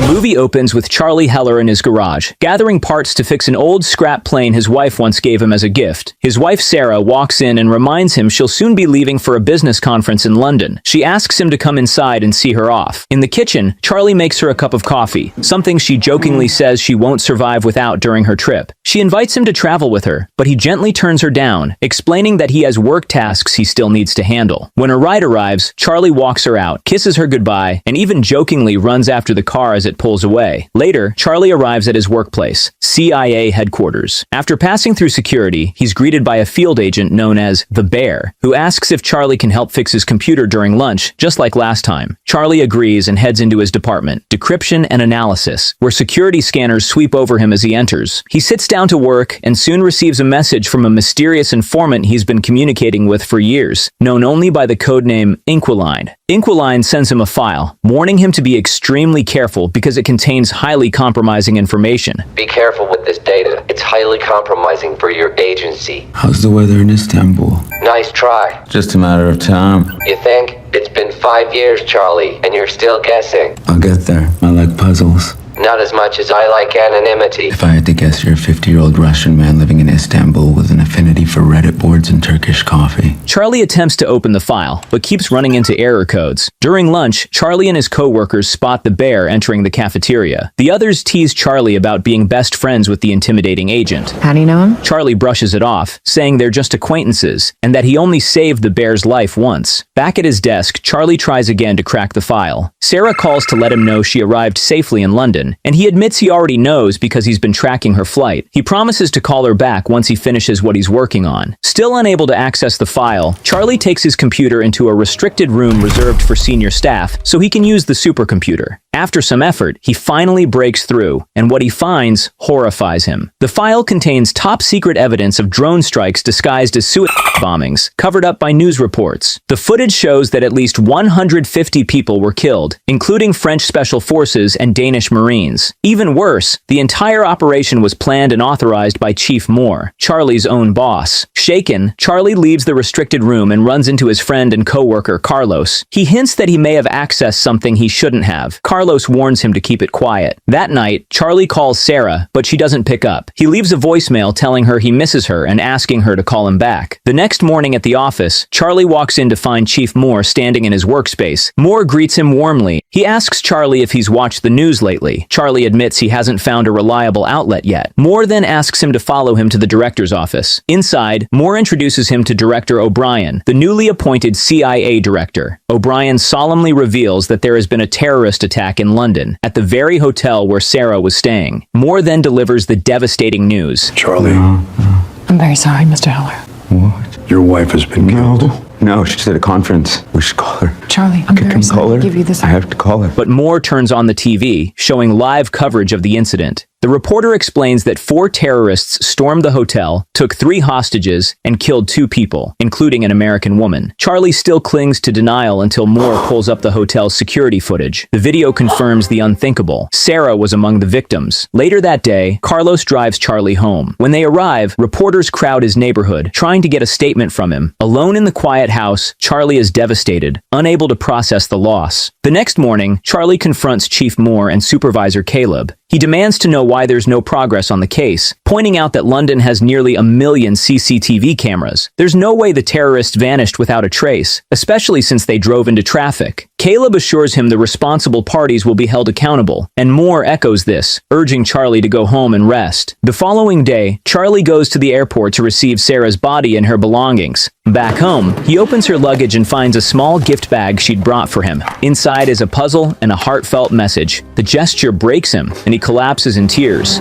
The movie opens with Charlie Heller in his garage, gathering parts to fix an old scrap plane his wife once gave him as a gift. His wife Sarah walks in and reminds him she'll soon be leaving for a business conference in London. She asks him to come inside and see her off. In the kitchen, Charlie makes her a cup of coffee, something she jokingly says she won't survive without during her trip. She invites him to travel with her, but he gently turns her down, explaining that he has work tasks he still needs to handle. When her ride arrives, Charlie walks her out, kisses her goodbye, and even jokingly runs after the car as it pulls away. Later, Charlie arrives at his workplace, CIA headquarters. After passing through security, he's greeted by a field agent known as the Bear, who asks if Charlie can help fix his computer during lunch, just like last time. Charlie agrees and heads into his department, Decryption and Analysis, where security scanners sweep over him as he enters. He sits down to work and soon receives a message from a mysterious informant he's been communicating with for years, known only by the codename Inquiline. Inquiline sends him a file, warning him to be extremely careful because it contains highly compromising information. Be careful with this data. It's highly compromising for your agency. How's the weather in Istanbul? Nice try. Just a matter of time. You think? It's been 5 years, Charlie, and you're still guessing. I'll get there. I like puzzles. Not as much as I like anonymity. If I had to guess, you're a 50-year-old Russian man living in Istanbul with an affinity for Reddit boards and Turkish coffee. Charlie attempts to open the file, but keeps running into error codes. During lunch, Charlie and his co-workers spot the Bear entering the cafeteria. The others tease Charlie about being best friends with the intimidating agent. How do you know him? Charlie brushes it off, saying they're just acquaintances, and that he only saved the Bear's life once. Back at his desk, Charlie tries again to crack the file. Sarah calls to let him know she arrived safely in London, and he admits he already knows because he's been tracking her flight. He promises to call her back once he finishes what he's working on. Still unable to access the file, Charlie takes his computer into a restricted room reserved for senior staff so he can use the supercomputer. After some effort, he finally breaks through, and what he finds horrifies him. The file contains top-secret evidence of drone strikes disguised as suicide bombings, covered up by news reports. The footage shows that at least 150 people were killed, including French Special Forces and Danish Marines. Even worse, the entire operation was planned and authorized by Chief Moore, Charlie's own boss. Shaken, Charlie leaves the restricted room and runs into his friend and co-worker Carlos. He hints that he may have accessed something he shouldn't have. Carlos warns him to keep it quiet. That night, Charlie calls Sarah, but she doesn't pick up. He leaves a voicemail telling her he misses her and asking her to call him back. The next morning at the office, Charlie walks in to find Chief Moore standing in his workspace. Moore greets him warmly. He asks Charlie if he's watched the news lately. Charlie admits he hasn't found a reliable outlet yet. Moore then asks him to follow him to the director's office. Inside, Moore introduces him to Director O'Brien, the newly appointed CIA director. O'Brien solemnly reveals that there has been a terrorist attack in London, at the very hotel where Sarah was staying. Moore then delivers the devastating news. Charlie. I'm very sorry, Mr. Heller. What? Your wife has been killed. No, she's at a conference. We should call her. Charlie, I'm very sorry to give you this. I have to call her. But Moore turns on the TV, showing live coverage of the incident. The reporter explains that 4 terrorists stormed the hotel, took 3 hostages, and killed 2 people, including an American woman. Charlie still clings to denial until Moore pulls up the hotel's security footage. The video confirms the unthinkable. Sarah was among the victims. Later that day, Carlos drives Charlie home. When they arrive, reporters crowd his neighborhood, trying to get a statement from him. Alone in the quiet house, Charlie is devastated, unable to process the loss. The next morning, Charlie confronts Chief Moore and Supervisor Caleb. He demands to know why there's no progress on the case, pointing out that London has nearly 1 million CCTV cameras. There's no way the terrorists vanished without a trace, especially since they drove into traffic. Caleb assures him the responsible parties will be held accountable, and Moore echoes this, urging Charlie to go home and rest. The following day, Charlie goes to the airport to receive Sarah's body and her belongings. Back home, he opens her luggage and finds a small gift bag she'd brought for him. Inside is a puzzle and a heartfelt message. The gesture breaks him, and he collapses in tears.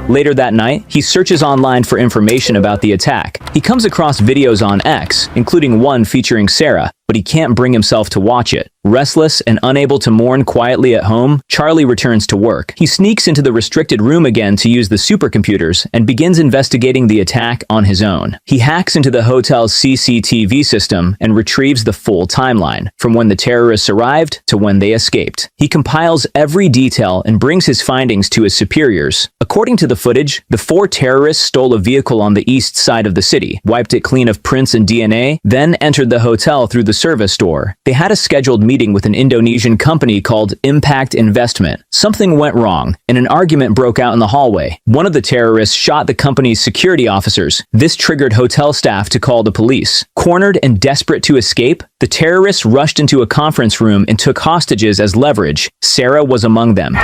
Later that night, he searches online for information about the attack. He comes across videos on X, including one featuring Sarah, but he can't bring himself to watch it. Restless and unable to mourn quietly at home, Charlie returns to work. He sneaks into the restricted room again to use the supercomputers and begins investigating the attack on his own. He hacks into the hotel's CCTV system and retrieves the full timeline, from when the terrorists arrived to when they escaped. He compiles every detail and brings his findings to his superiors. According to the footage, the 4 terrorists stole a vehicle on the east side of the city, wiped it clean of prints and DNA, then entered the hotel through the service door. They had a scheduled meeting with an Indonesian company called Impact Investment. Something went wrong, and an argument broke out in the hallway. One of the terrorists shot the company's security officers. This triggered hotel staff to call the police. Cornered and desperate to escape, the terrorists rushed into a conference room and took hostages as leverage. Sarah was among them.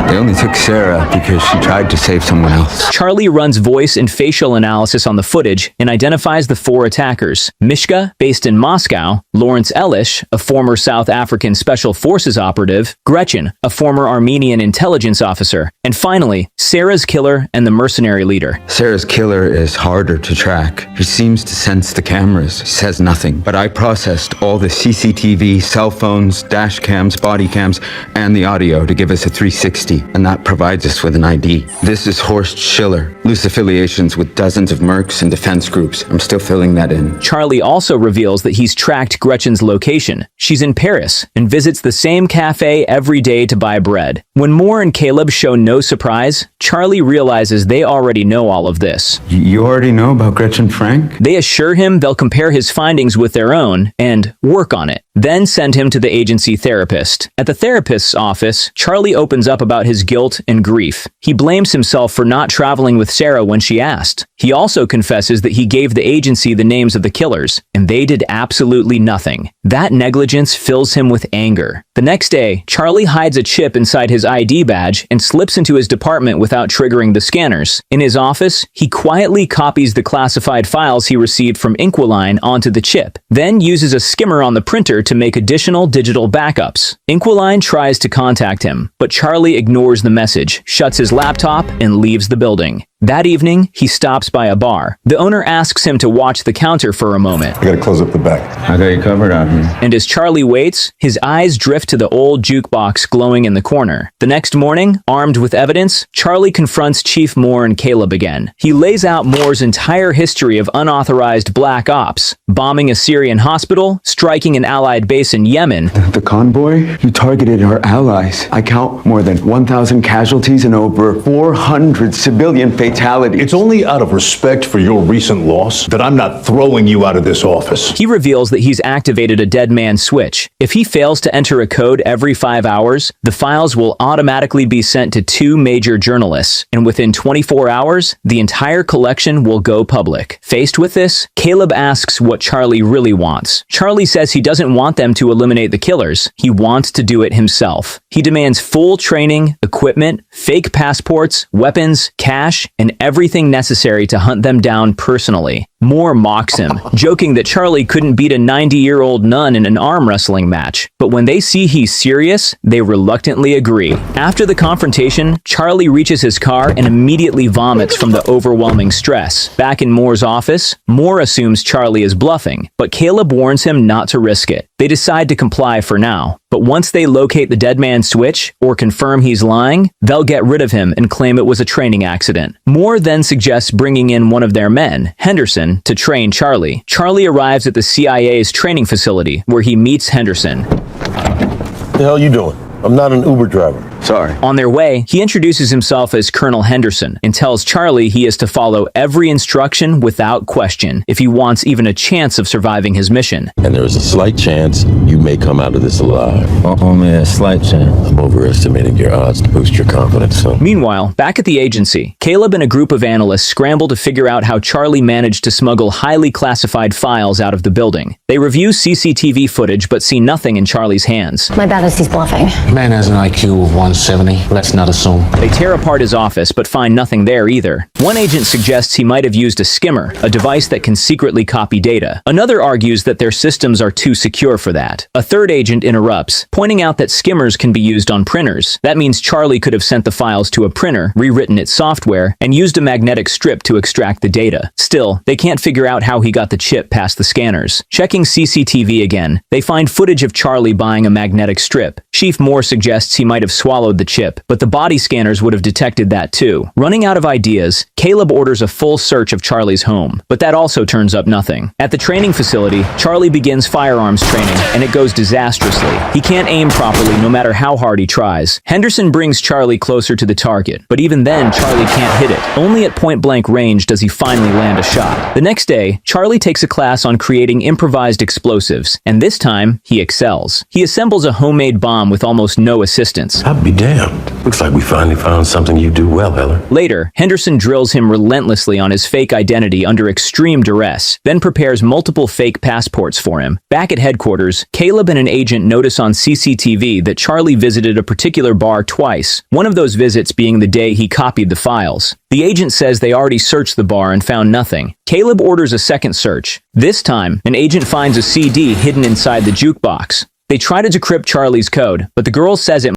They only took Sarah because she tried to save someone else. Charlie runs voice and facial analysis on the footage and identifies the 4 attackers. Mishka, based in Moscow, Laurence, a former South African Special Forces operative, Gretchen, a former Armenian intelligence officer, and finally, Sarah's killer and the mercenary leader. Sarah's killer is harder to track. He seems to sense the cameras, says nothing. But I processed all the CCTV, cell phones, dash cams, body cams, and the audio to give us a 360. And that provides us with an ID. This is Horst Schiller, loose affiliations with dozens of mercs and defense groups. I'm still filling that in. Charlie also reveals that he's tracked Gretchen's location. She's in Paris and visits the same cafe every day to buy bread. When Moore and Caleb show no surprise, Charlie realizes they already know all of this. You already know about Gretchen Frank? They assure him they'll compare his findings with their own and work on it. Then send him to the agency therapist. At the therapist's office, Charlie opens up about his guilt and grief. He blames himself for not traveling with Sarah when she asked. He also confesses that he gave the agency the names of the killers, and they did absolutely nothing. That negligence fills him with anger. The next day, Charlie hides a chip inside his ID badge and slips into his department without triggering the scanners. In his office, he quietly copies the classified files he received from Inquiline onto the chip, then uses a skimmer on the printer to make additional digital backups. Inquiline tries to contact him, but Charlie ignores the message, shuts his laptop, and leaves the building. That evening, he stops by a bar. The owner asks him to watch the counter for a moment. I gotta close up the back. I got you covered out here. And as Charlie waits, his eyes drift to the old jukebox glowing in the corner. The next morning, armed with evidence, Charlie confronts Chief Moore and Caleb again. He lays out Moore's entire history of unauthorized black ops, bombing a Syrian hospital, striking an allied base in Yemen. The convoy? You targeted our allies. I count more than 1,000 casualties and over 400 civilian fatalities. It's only out of respect for your recent loss that I'm not throwing you out of this office. He reveals that he's activated a dead man switch. If he fails to enter a code every 5 hours, the files will automatically be sent to 2 major journalists, and within 24 hours, the entire collection will go public. Faced with this, Caleb asks what Charlie really wants. Charlie says he doesn't want them to eliminate the killers. He wants to do it himself. He demands full training, equipment, fake passports, weapons, cash, and everything necessary to hunt them down personally. Moore mocks him, joking that Charlie couldn't beat a 90-year-old nun in an arm wrestling match. But when they see he's serious, they reluctantly agree. After the confrontation, Charlie reaches his car and immediately vomits from the overwhelming stress. Back in Moore's office, Moore assumes Charlie is bluffing, but Caleb warns him not to risk it. They decide to comply for now. But once they locate the dead man's switch, or confirm he's lying, they'll get rid of him and claim it was a training accident. Moore then suggests bringing in one of their men, Henderson, to train Charlie. Charlie arrives at the CIA's training facility, where he meets Henderson. The hell you doing? I'm not an Uber driver. Sorry. On their way, he introduces himself as Colonel Henderson and tells Charlie he is to follow every instruction without question if he wants even a chance of surviving his mission. And there is a slight chance you may come out of this alive. Only a slight chance. I'm overestimating your odds to boost your confidence, son. Meanwhile, back at the agency, Caleb and a group of analysts scramble to figure out how Charlie managed to smuggle highly classified files out of the building. They review CCTV footage but see nothing in Charlie's hands. My bet is he's bluffing. Man has an IQ of 170. Let's not assume. They tear apart his office but find nothing there either. One agent suggests he might have used a skimmer, a device that can secretly copy data. Another argues that their systems are too secure for that. A third agent interrupts, pointing out that skimmers can be used on printers. That means Charlie could have sent the files to a printer, rewritten its software, and used a magnetic strip to extract the data. Still, they can't figure out how he got the chip past the scanners. Checking CCTV again, they find footage of Charlie buying a magnetic strip. Chief Moore suggests he might have swallowed swallowed the chip, but the body scanners would have detected that too. Running out of ideas, Caleb orders a full search of Charlie's home, but that also turns up nothing. At the training facility, Charlie begins firearms training, and it goes disastrously. He can't aim properly no matter how hard he tries. Henderson brings Charlie closer to the target, but even then, Charlie can't hit it. Only at point-blank range does he finally land a shot. The next day, Charlie takes a class on creating improvised explosives, and this time, he excels. He assembles a homemade bomb with almost no assistance. I'll be damned. Looks like we finally found something you do well, Heller. Later, Henderson drills him relentlessly on his fake identity under extreme duress, then prepares multiple fake passports for him. Back at headquarters, Caleb and an agent notice on CCTV that Charlie visited a particular bar twice, one of those visits being the day he copied the files. The agent says they already searched the bar and found nothing. Caleb orders a second search. This time, an agent finds a CD hidden inside the jukebox. They try to decrypt Charlie's code, but the girl says it